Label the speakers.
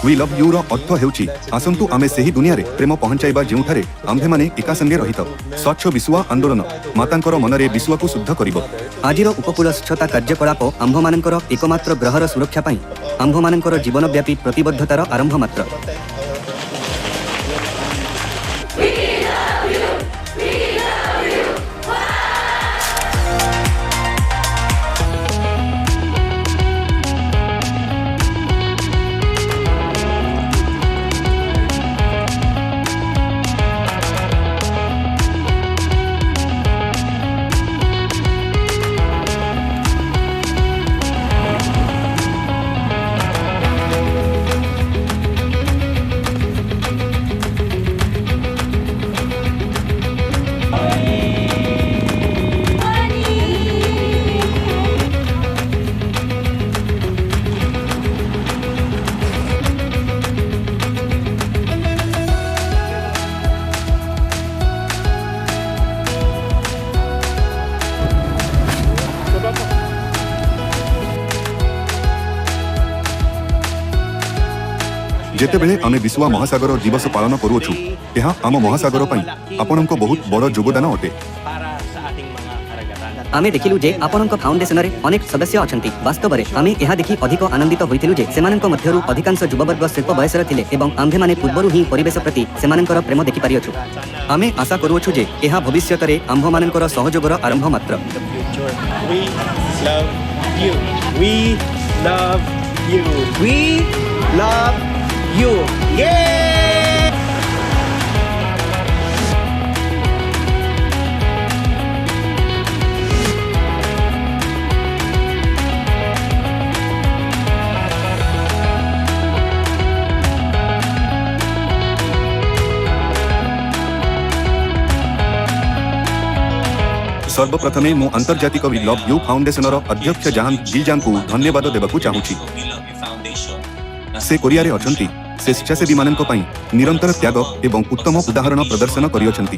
Speaker 1: We love you रो अर्थ हेउछि आसंतु आमे सेही दुनिया रे प्रेम पहुंचाइबा जेउठारे आम्भे माने एका संगे रहित स्वच्छ विश्व आंदोलन मातांकर मनरे विश्व को शुद्ध करिवो।
Speaker 2: आजिर उपकूल स्वच्छता कार्यकलाप आम्भ मानकर एकमात्र ग्रहर सुरक्षा पाई आम्भ मानकर जीवनव्यापी प्रतिबद्धतार आरंभ मात्र।
Speaker 1: जेतेबेले आमे विश्व महासागर दिवस पालन करूछु यह आम महासागर पई आपनक बहुत बड़ योगदान अटे।
Speaker 2: आमे देखिलु जे आपनक फाउंडेशन रे अनेक सदस्य अछंती। वास्तव रे आमे यह देखि अधिक आनंदित होइथिलु जे सेमानक मध्यरु अधिकांश युववर्ग शिल्प बयसर थिले एवं आम्भे माने पूर्वरु ही परिवेश प्रति सेमानकर प्रेम देखि पारियछु। आमे आशा करूछु जे यह भविष्यत रे आम्भ मानकर सहयोगर आरंभ मात्र।
Speaker 3: We love you. We love you. Yeah!
Speaker 1: सर्वप्रथमे मु अंतर्जातिक वी लव यू फाउंडेशन अध्यक्ष जिल-jah को धन्यवाद देबाकू चाहूछि। से कोरिया रे अछंती स्वेच्छासेवी माननक पई निरंतर त्याग एवं उत्तम उदाहरण प्रदर्शन करियछंती।